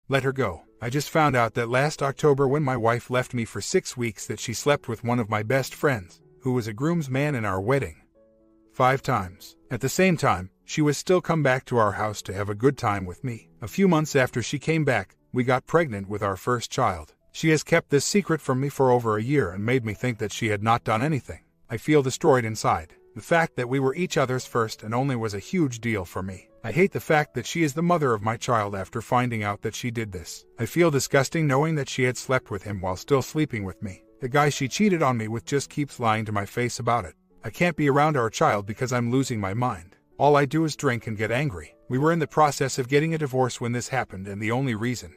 Let her go. I just found out that last October when my wife left me for 6 weeks that she slept with one of my best friends, who was a groomsman in our wedding. 5 times. At the same time, she was still come back to our house to have a good time with me. A few months after she came back, we got pregnant with our first child. She has kept this secret from me for over a year and made me think that she had not done anything. I feel destroyed inside. The fact that we were each other's first and only was a huge deal for me. I hate the fact that she is the mother of my child after finding out that she did this. I feel disgusting knowing that she had slept with him while still sleeping with me. The guy she cheated on me with just keeps lying to my face about it. I can't be around our child because I'm losing my mind. All I do is drink and get angry. We were in the process of getting a divorce when this happened, and the only reason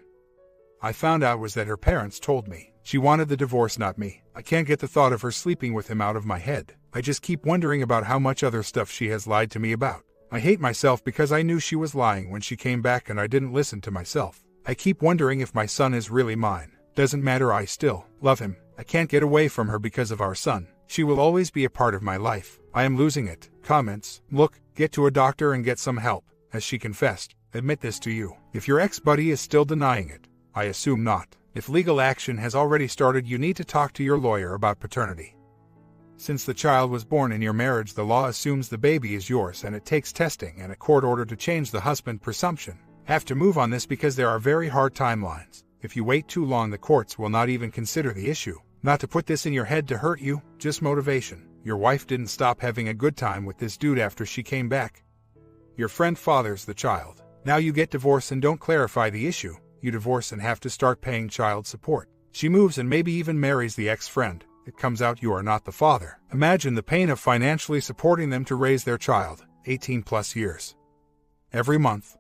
I found out was that her parents told me. She wanted the divorce, not me. I can't get the thought of her sleeping with him out of my head. I just keep wondering about how much other stuff she has lied to me about. I hate myself because I knew she was lying when she came back and I didn't listen to myself. I keep wondering if my son is really mine. Doesn't matter, I still love him. I can't get away from her because of our son. She will always be a part of my life. I am losing it. Comments. Look, get to a doctor and get some help, as she confessed. Admit this to you. If your ex-buddy is still denying it, I assume not. If legal action has already started, you need to talk to your lawyer about paternity. Since the child was born in your marriage, the law assumes the baby is yours, and it takes testing and a court order to change the husband presumption. Have to move on this because there are very hard timelines. If you wait too long, the courts will not even consider the issue. Not to put this in your head to hurt you, just motivation. Your wife didn't stop having a good time with this dude after she came back. Your friend fathers the child. Now you get divorced and don't clarify the issue. You divorce and have to start paying child support. She moves and maybe even marries the ex-friend. It comes out you are not the father. Imagine the pain of financially supporting them to raise their child, 18 plus years. Every month.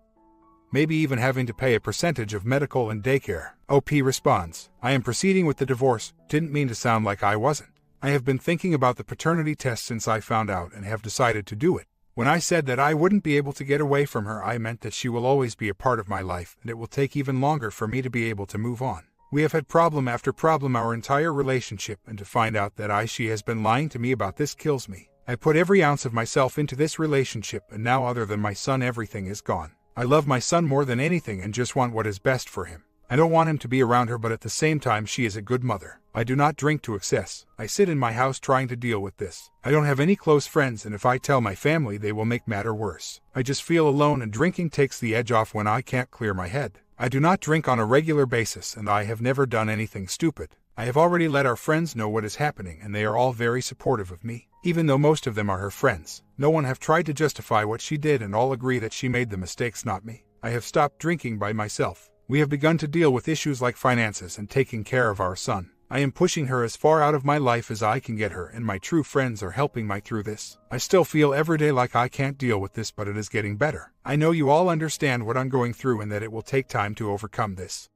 Maybe even having to pay a percentage of medical and daycare. OP responds, I am proceeding with the divorce. Didn't mean to sound like I wasn't. I have been thinking about the paternity test since I found out and have decided to do it. When I said that I wouldn't be able to get away from her, I meant that she will always be a part of my life, and it will take even longer for me to be able to move on. We have had problem after problem our entire relationship, and to find out that she has been lying to me about this kills me. I put every ounce of myself into this relationship, and now other than my son everything is gone. I love my son more than anything and just want what is best for him. I don't want him to be around her, but at the same time she is a good mother. I do not drink to excess. I sit in my house trying to deal with this. I don't have any close friends, and if I tell my family they will make matter worse. I just feel alone, and drinking takes the edge off when I can't clear my head. I do not drink on a regular basis, and I have never done anything stupid. I have already let our friends know what is happening, and they are all very supportive of me, even though most of them are her friends. No one have tried to justify what she did, and all agree that she made the mistakes, not me. I have stopped drinking by myself. We have begun to deal with issues like finances and taking care of our son. I am pushing her as far out of my life as I can get her, and my true friends are helping me through this. I still feel every day like I can't deal with this, but it is getting better. I know you all understand what I'm going through and that it will take time to overcome this.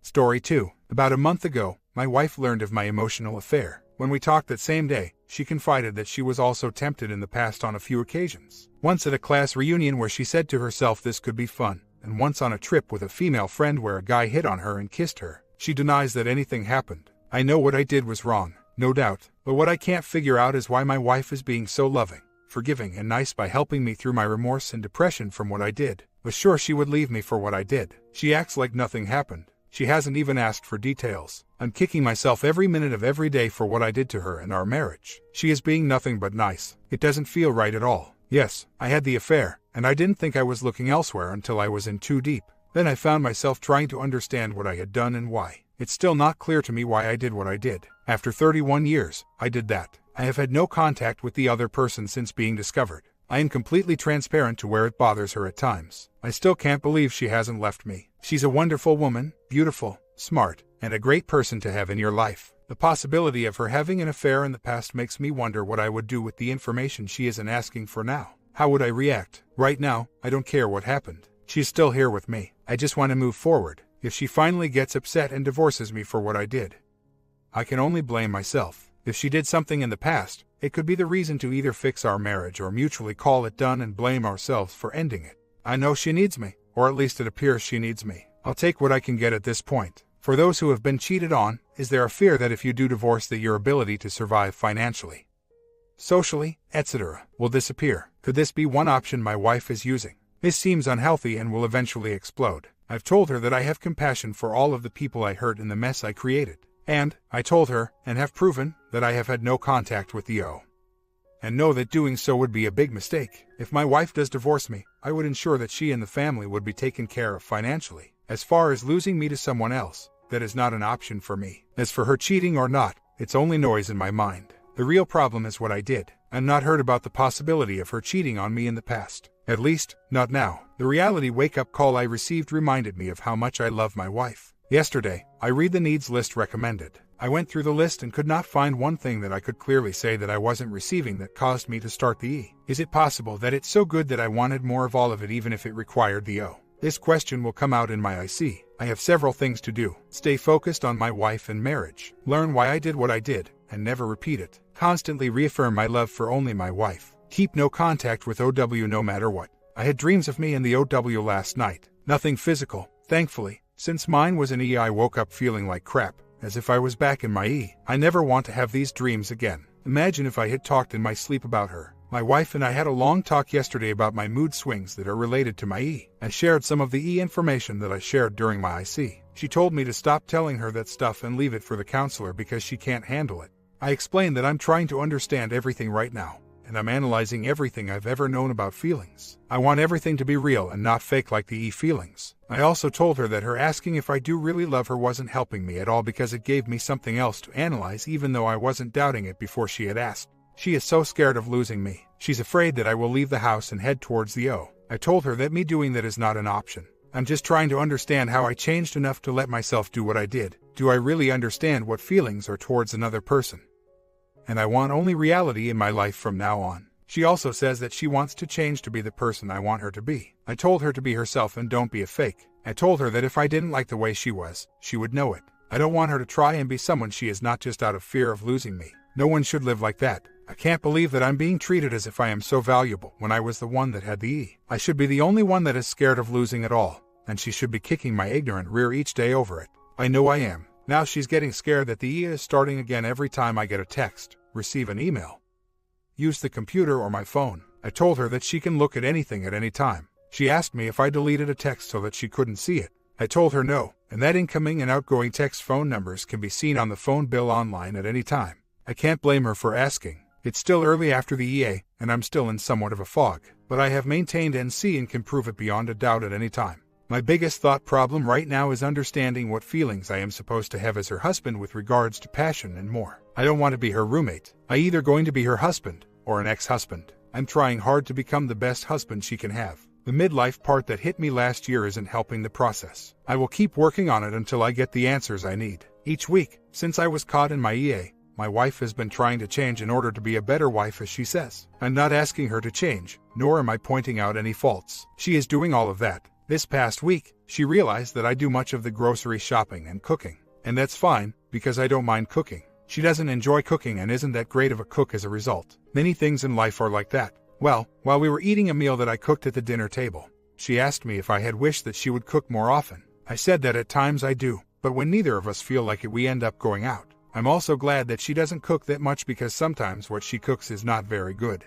Story 2. About a month ago, my wife learned of my emotional affair. When we talked that same day, she confided that she was also tempted in the past on a few occasions. Once at a class reunion where she said to herself this could be fun, and once on a trip with a female friend where a guy hit on her and kissed her. She denies that anything happened. I know what I did was wrong, no doubt, but what I can't figure out is why my wife is being so loving, forgiving, and nice by helping me through my remorse and depression from what I did. Was sure she would leave me for what I did. She acts like nothing happened. She hasn't even asked for details. I'm kicking myself every minute of every day for what I did to her in our marriage. She is being nothing but nice. It doesn't feel right at all. Yes, I had the affair, and I didn't think I was looking elsewhere until I was in too deep. Then I found myself trying to understand what I had done and why. It's still not clear to me why I did what I did. After 31 years, I did that. I have had no contact with the other person since being discovered. I am completely transparent to where it bothers her at times. I still can't believe she hasn't left me. She's a wonderful woman, beautiful, smart, and a great person to have in your life. The possibility of her having an affair in the past makes me wonder what I would do with the information she isn't asking for now. How would I react? Right now, I don't care what happened. She's still here with me. I just want to move forward. If she finally gets upset and divorces me for what I did, I can only blame myself. If she did something in the past, it could be the reason to either fix our marriage or mutually call it done and blame ourselves for ending it. I know she needs me, or at least it appears she needs me. I'll take what I can get at this point. For those who have been cheated on, is there a fear that if you do divorce that your ability to survive financially, socially, etc., will disappear? Could this be one option my wife is using? This seems unhealthy and will eventually explode. I've told her that I have compassion for all of the people I hurt in the mess I created. And I told her, and have proven, that I have had no contact with the O. And know that doing so would be a big mistake. If my wife does divorce me, I would ensure that she and the family would be taken care of financially. As far as losing me to someone else, that is not an option for me. As for her cheating or not, it's only noise in my mind. The real problem is what I did. I'm not heard about the possibility of her cheating on me in the past. At least, not now. The reality wake-up call I received reminded me of how much I love my wife. Yesterday, I read the needs list recommended. I went through the list and could not find one thing that I could clearly say that I wasn't receiving that caused me to start the E. Is it possible that it's so good that I wanted more of all of it even if it required the O? This question will come out in my IC. I have several things to do. Stay focused on my wife and marriage. Learn why I did what I did, and never repeat it. Constantly reaffirm my love for only my wife. Keep no contact with OW no matter what. I had dreams of me in the OW last night. Nothing physical, thankfully. Since mine was an E, I woke up feeling like crap, as if I was back in my E. I never want to have these dreams again. Imagine if I had talked in my sleep about her. My wife and I had a long talk yesterday about my mood swings that are related to my E. I shared some of the E information that I shared during my IC. She told me to stop telling her that stuff and leave it for the counselor because she can't handle it. I explained that I'm trying to understand everything right now, and I'm analyzing everything I've ever known about feelings. I want everything to be real and not fake like the E feelings. I also told her that her asking if I do really love her wasn't helping me at all because it gave me something else to analyze even though I wasn't doubting it before she had asked. She is so scared of losing me. She's afraid that I will leave the house and head towards the O. I told her that me doing that is not an option. I'm just trying to understand how I changed enough to let myself do what I did. Do I really understand what feelings are towards another person? And I want only reality in my life from now on. She also says that she wants to change to be the person I want her to be. I told her to be herself and don't be a fake. I told her that if I didn't like the way she was, she would know it. I don't want her to try and be someone she is not just out of fear of losing me. No one should live like that. I can't believe that I'm being treated as if I am so valuable when I was the one that had the E. I should be the only one that is scared of losing it all, and she should be kicking my ignorant rear each day over it. I know I am. Now she's getting scared that the E is starting again every time I get a text, receive an email, use the computer or my phone. I told her that she can look at anything at any time. She asked me if I deleted a text so that she couldn't see it. I told her no, and that incoming and outgoing text phone numbers can be seen on the phone bill online at any time. I can't blame her for asking. It's still early after the EA, and I'm still in somewhat of a fog, but I have maintained NC and can prove it beyond a doubt at any time. My biggest thought problem right now is understanding what feelings I am supposed to have as her husband with regards to passion and more. I don't want to be her roommate. I'm either going to be her husband, or an ex-husband. I'm trying hard to become the best husband she can have. The midlife part that hit me last year isn't helping the process. I will keep working on it until I get the answers I need. Each week, since I was caught in my EA, my wife has been trying to change in order to be a better wife, as she says. I'm not asking her to change, nor am I pointing out any faults. She is doing all of that. This past week, she realized that I do much of the grocery shopping and cooking. And that's fine, because I don't mind cooking. She doesn't enjoy cooking and isn't that great of a cook as a result. Many things in life are like that. Well, while we were eating a meal that I cooked at the dinner table, she asked me if I had wished that she would cook more often. I said that at times I do, but when neither of us feel like it, we end up going out. I'm also glad that she doesn't cook that much because sometimes what she cooks is not very good.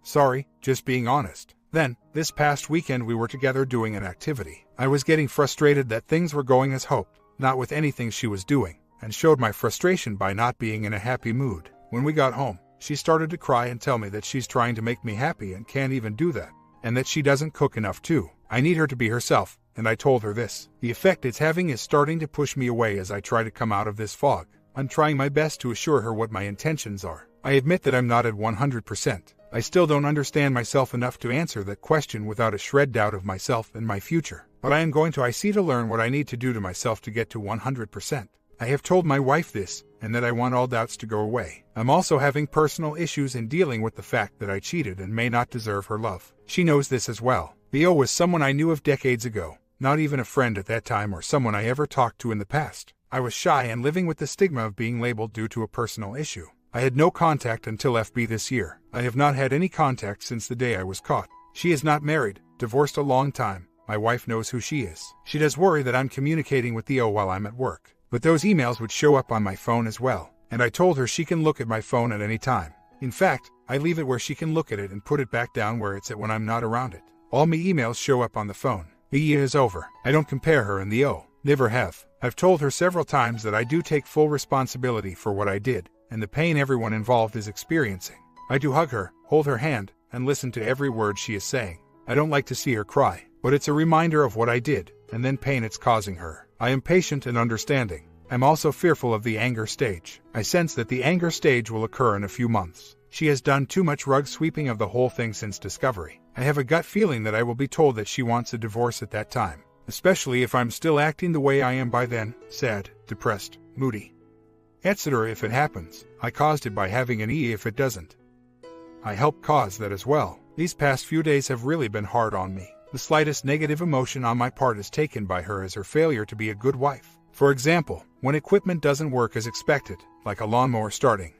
Sorry, just being honest. Then, this past weekend we were together doing an activity. I was getting frustrated that things were going as hoped, not with anything she was doing, and showed my frustration by not being in a happy mood. When we got home, she started to cry and tell me that she's trying to make me happy and can't even do that, and that she doesn't cook enough too. I need her to be herself, and I told her this. The effect it's having is starting to push me away as I try to come out of this fog. I'm trying my best to assure her what my intentions are. I admit that I'm not at 100%. I still don't understand myself enough to answer that question without a shred doubt of myself and my future. But I am going to IC to learn what I need to do to myself to get to 100%. I have told my wife this, and that I want all doubts to go away. I'm also having personal issues in dealing with the fact that I cheated and may not deserve her love. She knows this as well. Theo was someone I knew of decades ago, not even a friend at that time or someone I ever talked to in the past. I was shy and living with the stigma of being labeled due to a personal issue. I had no contact until FB this year. I have not had any contact since the day I was caught. She is not married, divorced a long time. My wife knows who she is. She does worry that I'm communicating with Theo while I'm at work. But those emails would show up on my phone as well. And I told her she can look at my phone at any time. In fact, I leave it where she can look at it and put it back down where it's at when I'm not around it. All my emails show up on the phone. The year is over. I don't compare her in the never have. I've told her several times that I do take full responsibility for what I did, and the pain everyone involved is experiencing. I do hug her, hold her hand, and listen to every word she is saying. I don't like to see her cry, but it's a reminder of what I did, and then pain it's causing her. I am patient and understanding. I'm also fearful of the anger stage. I sense that the anger stage will occur in a few months. She has done too much rug sweeping of the whole thing since discovery. I have a gut feeling that I will be told that she wants a divorce at that time, especially if I'm still acting the way I am by then, sad, depressed, moody, etc. If it happens, I caused it by having an E. If it doesn't, I helped cause that as well. These past few days have really been hard on me. The slightest negative emotion on my part is taken by her as her failure to be a good wife. For example, when equipment doesn't work as expected, like a lawnmower starting,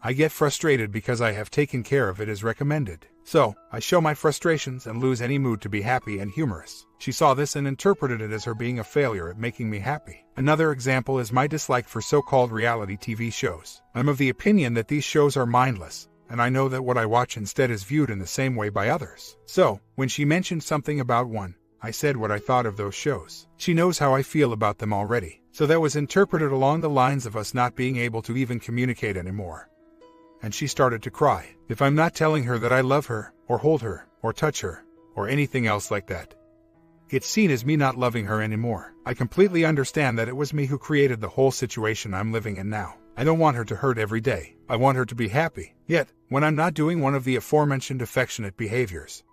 I get frustrated because I have taken care of it as recommended. So, I show my frustrations and lose any mood to be happy and humorous. She saw this and interpreted it as her being a failure at making me happy. Another example is my dislike for so-called reality TV shows. I'm of the opinion that these shows are mindless, and I know that what I watch instead is viewed in the same way by others. So, when she mentioned something about one, I said what I thought of those shows. She knows how I feel about them already, so that was interpreted along the lines of us not being able to even communicate anymore. And she started to cry. If I'm not telling her that I love her, or hold her, or touch her, or anything else like that, it's seen as me not loving her anymore. I completely understand that it was me who created the whole situation I'm living in now. I don't want her to hurt every day. I want her to be happy. Yet, when I'm not doing one of the aforementioned affectionate behaviors,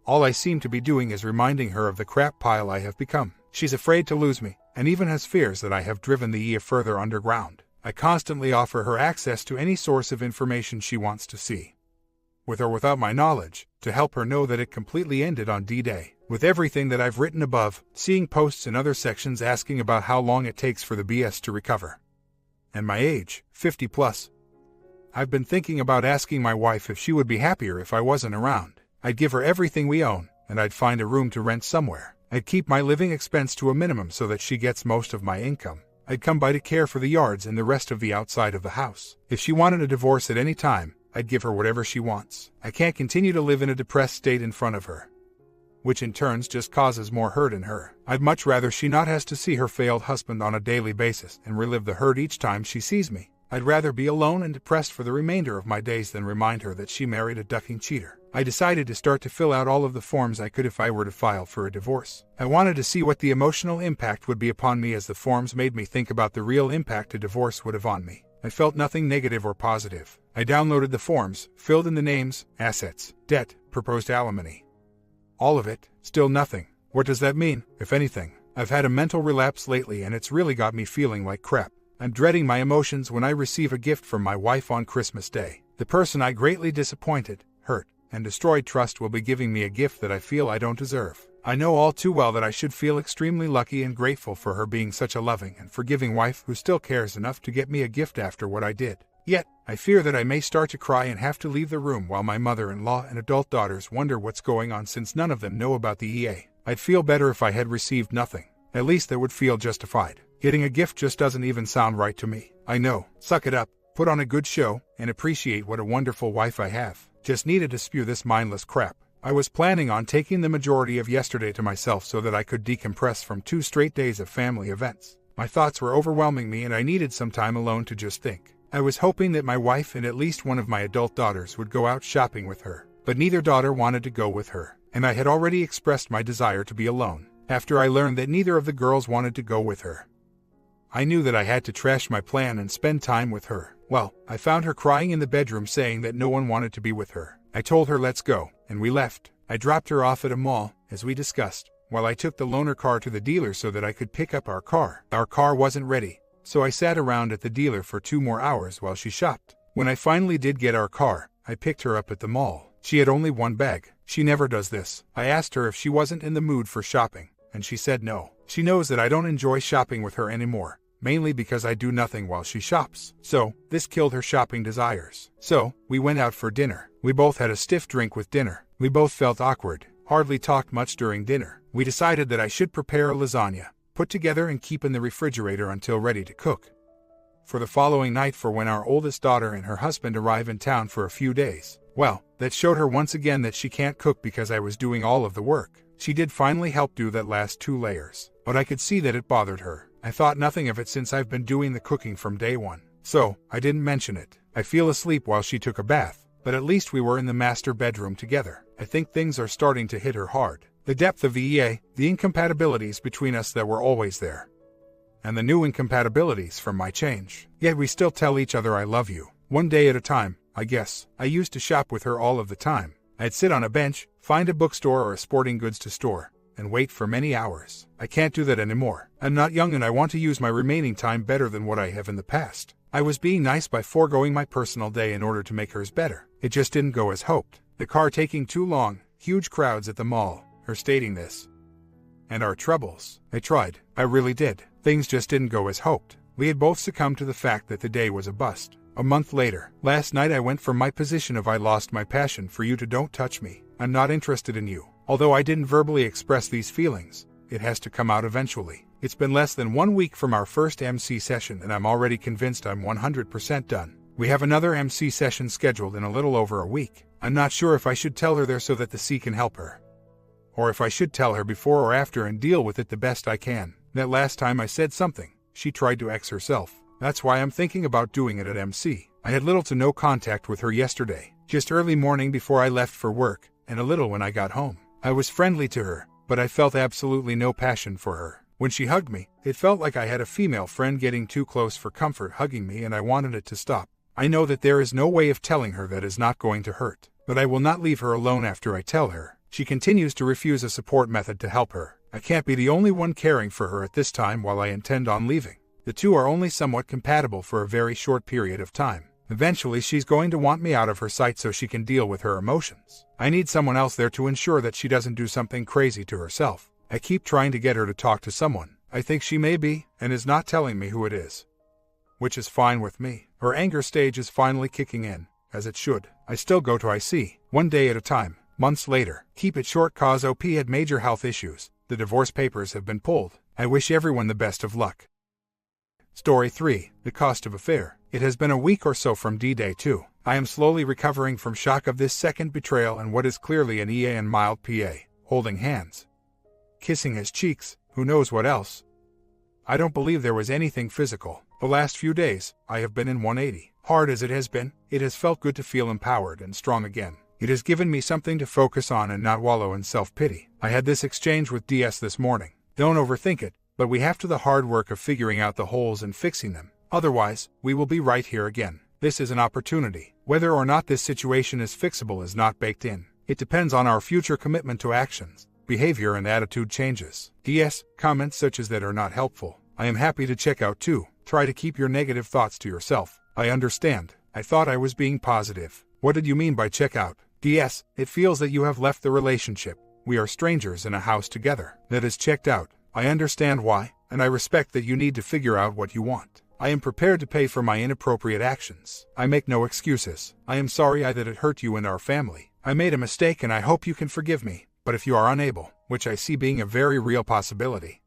all I seem to be doing is reminding her of the crap pile I have become. She's afraid to lose me, and even has fears that I have driven the EA further underground. I constantly offer her access to any source of information she wants to see, with or without my knowledge, to help her know that it completely ended on D-Day. With everything that I've written above, seeing posts in other sections asking about how long it takes for the BS to recover, and my age, 50 plus, I've been thinking about asking my wife if she would be happier if I wasn't around. I'd give her everything we own, and I'd find a room to rent somewhere. I'd keep my living expense to a minimum so that she gets most of my income. I'd come by to care for the yards and the rest of the outside of the house. If she wanted a divorce at any time, I'd give her whatever she wants. I can't continue to live in a depressed state in front of her, which in turns just causes more hurt in her. I'd much rather she not has to see her failed husband on a daily basis and relive the hurt each time she sees me. I'd rather be alone and depressed for the remainder of my days than remind her that she married a ducking cheater. I decided to start to fill out all of the forms I could if I were to file for a divorce. I wanted to see what the emotional impact would be upon me, as the forms made me think about the real impact a divorce would have on me. I felt nothing negative or positive. I downloaded the forms, filled in the names, assets, debt, proposed alimony. All of it, still nothing. What does that mean, if anything? I've had a mental relapse lately and it's really got me feeling like crap. I'm dreading my emotions when I receive a gift from my wife on Christmas Day. The person I greatly disappointed, hurt, and destroyed trust will be giving me a gift that I feel I don't deserve. I know all too well that I should feel extremely lucky and grateful for her being such a loving and forgiving wife who still cares enough to get me a gift after what I did. Yet, I fear that I may start to cry and have to leave the room while my mother-in-law and adult daughters wonder what's going on, since none of them know about the EA. I'd feel better if I had received nothing. At least that would feel justified. Getting a gift just doesn't even sound right to me. I know. Suck it up, put on a good show, and appreciate what a wonderful wife I have. Just needed to spew this mindless crap. I was planning on taking the majority of yesterday to myself so that I could decompress from 2 straight days of family events. My thoughts were overwhelming me and I needed some time alone to just think. I was hoping that my wife and at least one of my adult daughters would go out shopping with her, but neither daughter wanted to go with her, and I had already expressed my desire to be alone. After I learned that neither of the girls wanted to go with her, I knew that I had to trash my plan and spend time with her. Well, I found her crying in the bedroom saying that no one wanted to be with her. I told her let's go, and we left. I dropped her off at a mall, as we discussed, while I took the loaner car to the dealer so that I could pick up our car. Our car wasn't ready, so I sat around at the dealer for 2 more hours while she shopped. When I finally did get our car, I picked her up at the mall. She had only 1 bag. She never does this. I asked her if she wasn't in the mood for shopping, and she said no. She knows that I don't enjoy shopping with her anymore, mainly because I do nothing while she shops. So, this killed her shopping desires. So, we went out for dinner. We both had a stiff drink with dinner. We both felt awkward, hardly talked much during dinner. We decided that I should prepare a lasagna, put together and keep in the refrigerator until ready to cook for the following night for when our oldest daughter and her husband arrive in town for a few days. Well, that showed her once again that she can't cook because I was doing all of the work. She did finally help do that last 2 layers, but I could see that it bothered her. I thought nothing of it since I've been doing the cooking from day one, so I didn't mention it. I fell asleep while she took a bath, but at least we were in the master bedroom together. I think things are starting to hit her hard. The depth of the incompatibilities between us that were always there, and the new incompatibilities from my change. Yet we still tell each other I love you, one day at a time, I guess. I used to shop with her all of the time. I'd sit on a bench, find a bookstore or a sporting goods to store, and wait for many hours. I can't do that anymore. I'm not young and I want to use my remaining time better than what I have in the past. I was being nice by foregoing my personal day in order to make hers better. It just didn't go as hoped. The car taking too long, huge crowds at the mall, her stating this, and our troubles. I tried. I really did. Things just didn't go as hoped. We had both succumbed to the fact that the day was a bust. A month later, last night I went from my position of I lost my passion for you to don't touch me. I'm not interested in you. Although I didn't verbally express these feelings, it has to come out eventually. It's been less than 1 week from our first MC session and I'm already convinced I'm 100% done. We have another MC session scheduled in a little over a week. I'm not sure if I should tell her there so that the C can help her, or if I should tell her before or after and deal with it the best I can. That last time I said something, she tried to X herself. That's why I'm thinking about doing it at MC. I had little to no contact with her yesterday, just early morning before I left for work, and a little when I got home. I was friendly to her, but I felt absolutely no passion for her. When she hugged me, it felt like I had a female friend getting too close for comfort hugging me and I wanted it to stop. I know that there is no way of telling her that is not going to hurt, but I will not leave her alone after I tell her. She continues to refuse a support method to help her. I can't be the only one caring for her at this time while I intend on leaving. The two are only somewhat compatible for a very short period of time. Eventually she's going to want me out of her sight so she can deal with her emotions. I need someone else there to ensure that she doesn't do something crazy to herself. I keep trying to get her to talk to someone. I think she may be, and is not telling me who it is, which is fine with me. Her anger stage is finally kicking in, as it should. I still go to IC, one day at a time. Months later, keep it short cause OP had major health issues. The divorce papers have been pulled. I wish everyone the best of luck. Story 3. The cost of affair. It has been a week or so from D-Day 2. I am slowly recovering from shock of this second betrayal and what is clearly an EA and mild PA. Holding hands, kissing his cheeks, who knows what else. I don't believe there was anything physical. The last few days, I have been in 180. Hard as it has felt good to feel empowered and strong again. It has given me something to focus on and not wallow in self-pity. I had this exchange with DS this morning. Don't overthink it, but we have to the hard work of figuring out the holes and fixing them. Otherwise, we will be right here again. This is an opportunity. Whether or not this situation is fixable is not baked in. It depends on our future commitment to actions, behavior and attitude changes. DS, comments such as that are not helpful. I am happy to check out too. Try to keep your negative thoughts to yourself. I understand. I thought I was being positive. What did you mean by check out? DS, it feels that you have left the relationship. We are strangers in a house together. That is checked out. I understand why, and I respect that you need to figure out what you want. I am prepared to pay for my inappropriate actions. I make no excuses. I am sorry that it hurt you and our family. I made a mistake and I hope you can forgive me. But if you are unable, which I see being a very real possibility,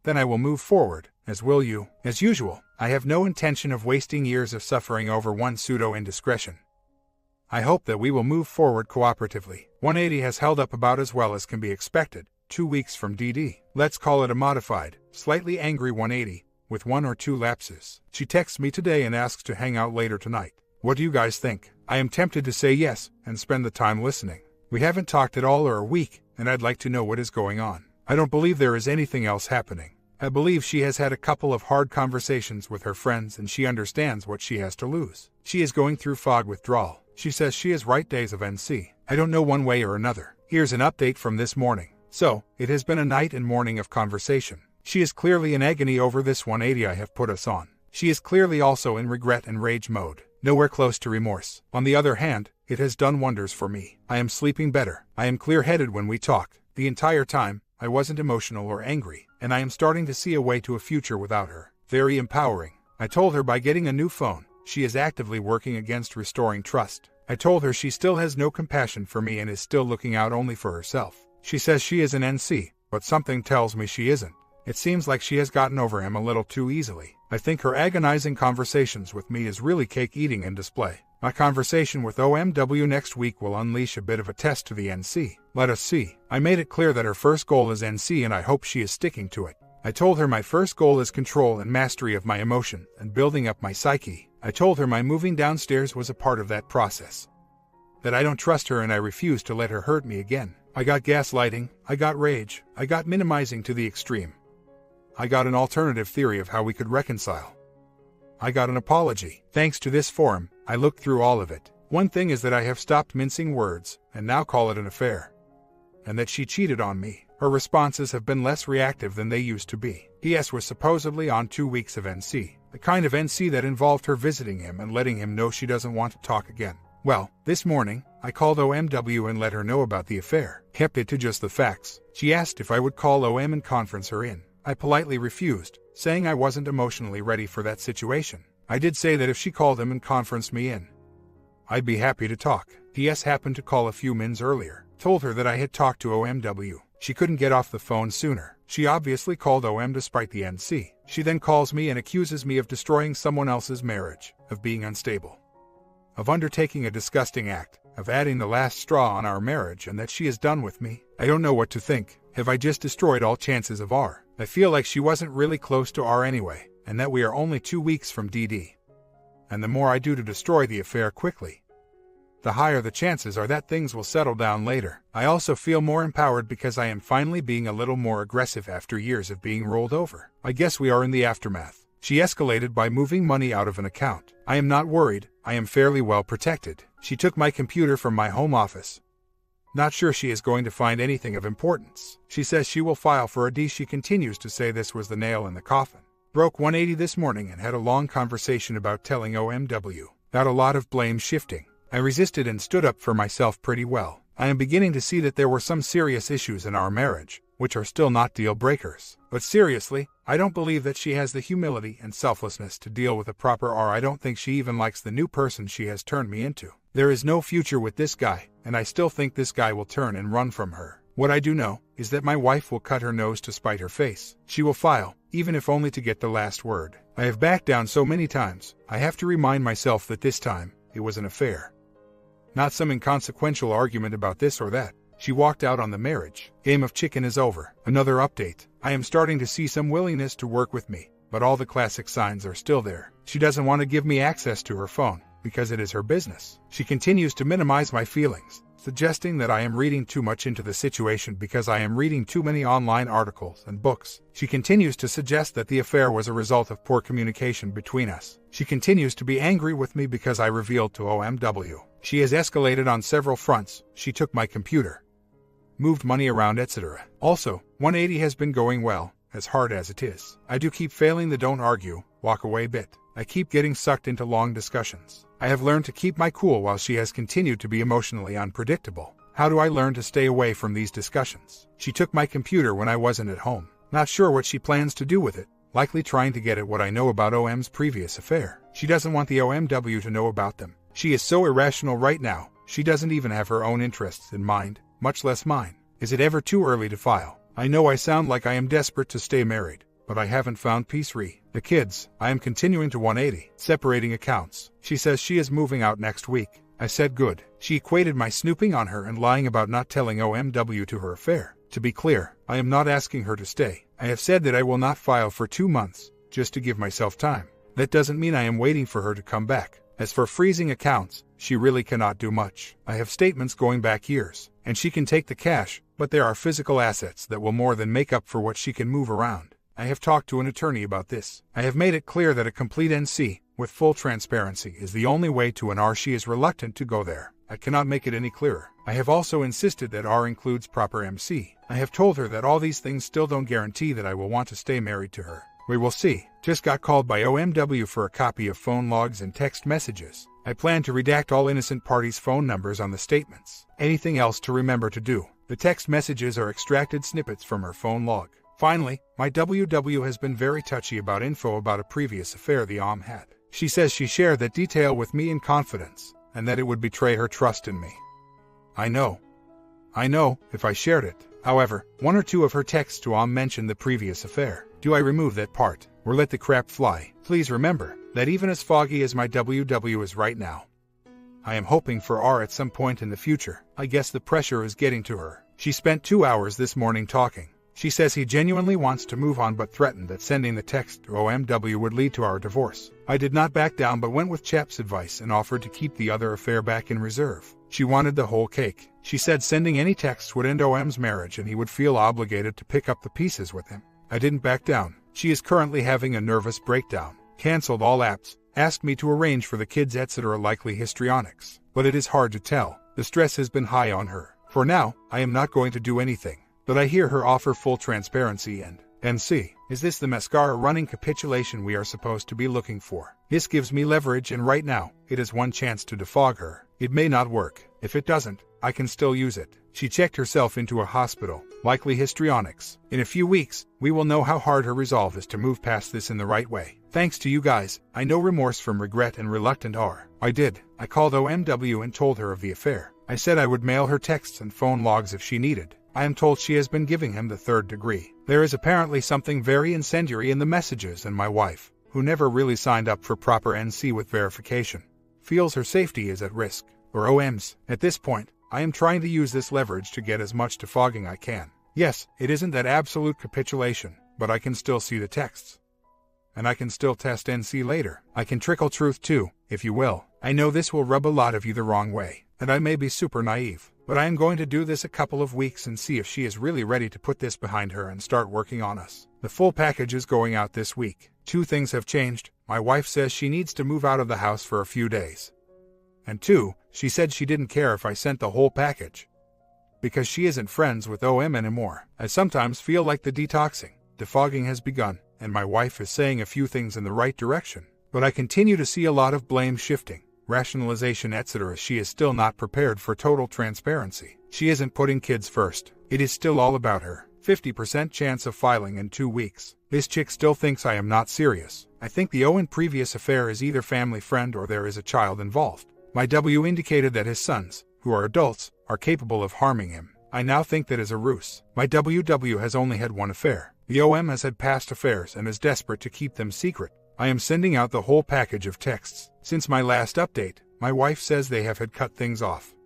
then I will move forward, as will you. As usual, I have no intention of wasting years of suffering over one pseudo-indiscretion. I hope that we will move forward cooperatively. 180 has held up about as well as can be expected. 2 weeks from DD. Let's call it a modified, slightly angry 180, with 1 or 2 lapses. She texts me today and asks to hang out later tonight. What do you guys think? I am tempted to say yes, and spend the time listening. We haven't talked at all or a week, and I'd like to know what is going on. I don't believe there is anything else happening. I believe she has had a couple of hard conversations with her friends and she understands what she has to lose. She is going through fog withdrawal. She says she has right days of NC. I don't know one way or another. Here's an update from this morning. So, it has been a night and morning of conversation. She is clearly in agony over this 180 I have put us on. She is clearly also in regret and rage mode. Nowhere close to remorse. On the other hand, it has done wonders for me. I am sleeping better. I am clear-headed when we talk. The entire time, I wasn't emotional or angry, and I am starting to see a way to a future without her. Very empowering. I told her by getting a new phone, she is actively working against restoring trust. I told her she still has no compassion for me and is still looking out only for herself. She says she is an NC, but something tells me she isn't. It seems like she has gotten over him a little too easily. I think her agonizing conversations with me is really cake eating and display. My conversation with OMW next week will unleash a bit of a test to the NC. Let us see. I made it clear that her first goal is NC and I hope she is sticking to it. I told her my first goal is control and mastery of my emotion and building up my psyche. I told her my moving downstairs was a part of that process. That I don't trust her and I refuse to let her hurt me again. I got gaslighting, I got rage, I got minimizing to the extreme. I got an alternative theory of how we could reconcile. I got an apology. Thanks to this forum, I looked through all of it. One thing is that I have stopped mincing words and now call it an affair. And that she cheated on me. Her responses have been less reactive than they used to be. PS was supposedly on 2 weeks of NC, the kind of NC that involved her visiting him and letting him know she doesn't want to talk again. Well, this morning, I called OMW and let her know about the affair. Kept it to just the facts. She asked if I would call OM and conference her in. I politely refused, saying I wasn't emotionally ready for that situation. I did say that if she called him and conferenced me in, I'd be happy to talk. PS happened to call a few minutes earlier. Told her that I had talked to OMW. She couldn't get off the phone sooner. She obviously called OM despite the NC. She then calls me and accuses me of destroying someone else's marriage, of being unstable, of undertaking a disgusting act, of adding the last straw on our marriage, and that she is done with me. I don't know what to think. Have I just destroyed all chances of R? I feel like she wasn't really close to R anyway, and that we are only 2 weeks from DD. And the more I do to destroy the affair quickly, the higher the chances are that things will settle down later. I also feel more empowered because I am finally being a little more aggressive after years of being rolled over. I guess we are in the aftermath. She escalated by moving money out of an account. I am not worried. I am fairly well protected. She took my computer from my home office. Not sure she is going to find anything of importance. She says she will file for a D. She continues to say this was the nail in the coffin. Broke 180 this morning and had a long conversation about telling OMW. Got a lot of blame shifting. I resisted and stood up for myself pretty well. I am beginning to see that there were some serious issues in our marriage, which are still not deal breakers. But seriously, I don't believe that she has the humility and selflessness to deal with a proper R. I don't think she even likes the new person she has turned me into. There is no future with this guy, and I still think this guy will turn and run from her. What I do know is that my wife will cut her nose to spite her face. She will file, even if only to get the last word. I have backed down so many times, I have to remind myself that this time, it was an affair. Not some inconsequential argument about this or that. She walked out on the marriage. Game of chicken is over. Another update. I am starting to see some willingness to work with me, but all the classic signs are still there. She doesn't want to give me access to her phone, because it is her business. She continues to minimize my feelings, suggesting that I am reading too much into the situation because I am reading too many online articles and books. She continues to suggest that the affair was a result of poor communication between us. She continues to be angry with me because I revealed to OMW. She has escalated on several fronts. She took my computer, moved money around, etc. Also, 180 has been going well, as hard as it is. I do keep failing the don't argue, walk away bit. I keep getting sucked into long discussions. I have learned to keep my cool while she has continued to be emotionally unpredictable. How do I learn to stay away from these discussions? She took my computer when I wasn't at home. Not sure what she plans to do with it. Likely trying to get at what I know about OM's previous affair. She doesn't want the OMW to know about them. She is so irrational right now, she doesn't even have her own interests in mind, much less mine. Is it ever too early to file? I know I sound like I am desperate to stay married, but I haven't found peace. The kids, I am continuing to 180, separating accounts. She says she is moving out next week. I said good. She equated my snooping on her and lying about not telling OMW to her affair. To be clear, I am not asking her to stay. I have said that I will not file for 2 months, just to give myself time. That doesn't mean I am waiting for her to come back. As for freezing accounts, she really cannot do much. I have statements going back years, and she can take the cash, but there are physical assets that will more than make up for what she can move around. I have talked to an attorney about this. I have made it clear that a complete NC, with full transparency, is the only way to an R. She is reluctant to go there. I cannot make it any clearer. I have also insisted that R includes proper MC. I have told her that all these things still don't guarantee that I will want to stay married to her. We will see. Just got called by OMW for a copy of phone logs and text messages. I plan to redact all innocent parties' phone numbers on the statements. Anything else to remember to do? The text messages are extracted snippets from her phone log. Finally, my WW has been very touchy about info about a previous affair the OM had. She says she shared that detail with me in confidence, and that it would betray her trust in me. I know if I shared it. However, 1 or 2 of her texts to OM mentioned the previous affair. Do I remove that part, or let the crap fly? Please remember that even as foggy as my WW is right now, I am hoping for R at some point in the future. I guess the pressure is getting to her. She spent 2 hours this morning talking. She says he genuinely wants to move on but threatened that sending the text to OMW would lead to our divorce. I did not back down but went with Chap's advice and offered to keep the other affair back in reserve. She wanted the whole cake. She said sending any texts would end OM's marriage and he would feel obligated to pick up the pieces with him. I didn't back down. She is currently having a nervous breakdown. Cancelled all apps. Asked me to arrange for the kids etc. likely histrionics. But it is hard to tell. The stress has been high on her. For now, I am not going to do anything. But I hear her offer full transparency and see, is this the mascara running capitulation we are supposed to be looking for? This gives me leverage and right now, it is one chance to defog her. It may not work. If it doesn't, I can still use it. She checked herself into a hospital, likely histrionics. In a few weeks, we will know how hard her resolve is to move past this in the right way. Thanks to you guys, I know remorse from regret and reluctant R. I did. I called OMW and told her of the affair. I said I would mail her texts and phone logs if she needed. I am told she has been giving him the third degree. There is apparently something very incendiary in the messages and my wife, who never really signed up for proper NC with verification, feels her safety is at risk. Or OM's. At this point, I am trying to use this leverage to get as much defogging I can. Yes, it isn't that absolute capitulation, but I can still see the texts. And I can still test NC later. I can trickle truth too, if you will. I know this will rub a lot of you the wrong way, and I may be super naive. But I am going to do this a couple of weeks and see if she is really ready to put this behind her and start working on us. The full package is going out this week. 2 things have changed. My wife says she needs to move out of the house for a few days. And 2, she said she didn't care if I sent the whole package. Because she isn't friends with OM anymore. I sometimes feel like the defogging has begun, and my wife is saying a few things in the right direction. But I continue to see a lot of blame shifting, rationalization etc. She is still not prepared for total transparency. She isn't putting kids first. It is still all about her. 50% chance of filing in 2 weeks. This chick still thinks I am not serious. I think the Owen previous affair is either family friend or there is a child involved. My W indicated that his sons, who are adults, are capable of harming him. I now think that is a ruse. My WW has only had one affair. The OM has had past affairs and is desperate to keep them secret. I am sending out the whole package of texts. Since my last update, my wife says they have had cut things off.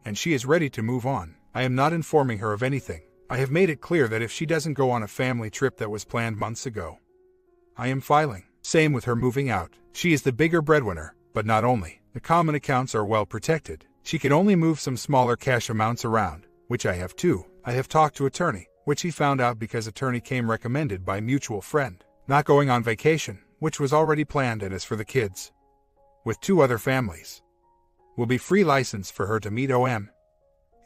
And she is ready to move on. I am not informing her of anything. I have made it clear that if she doesn't go on a family trip that was planned months ago, I am filing. Same with her moving out. She is the bigger breadwinner, but not only. The common accounts are well protected. She can only move some smaller cash amounts around, which I have too. I have talked to attorney, which he found out because attorney came recommended by mutual friend. Not going on vacation, which was already planned and is for the kids. With 2 other families. Will be free license for her to meet OM.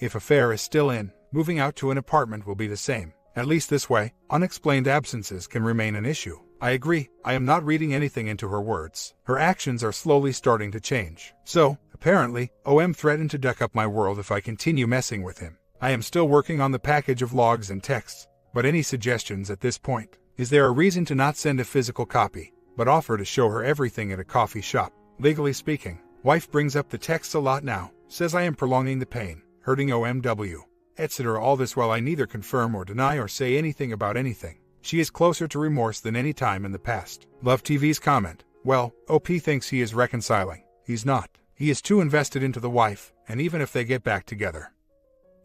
If affair is still in, moving out to an apartment will be the same. At least this way, unexplained absences can remain an issue. I agree, I am not reading anything into her words. Her actions are slowly starting to change. So, apparently, OM threatened to duck up my world if I continue messing with him. I am still working on the package of logs and texts, but any suggestions at this point? Is there a reason to not send a physical copy, but offer to show her everything at a coffee shop? Legally speaking, wife brings up the texts a lot now, says I am prolonging the pain, hurting OMW, etc. All this while I neither confirm or deny or say anything about anything. She is closer to remorse than any time in the past. Love TV's comment, well, OP thinks he is reconciling. He's not. He is too invested into the wife, and even if they get back together,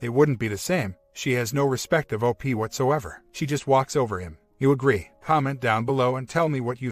it wouldn't be the same. She has no respect of OP whatsoever. She just walks over him. You agree? Comment down below and tell me what you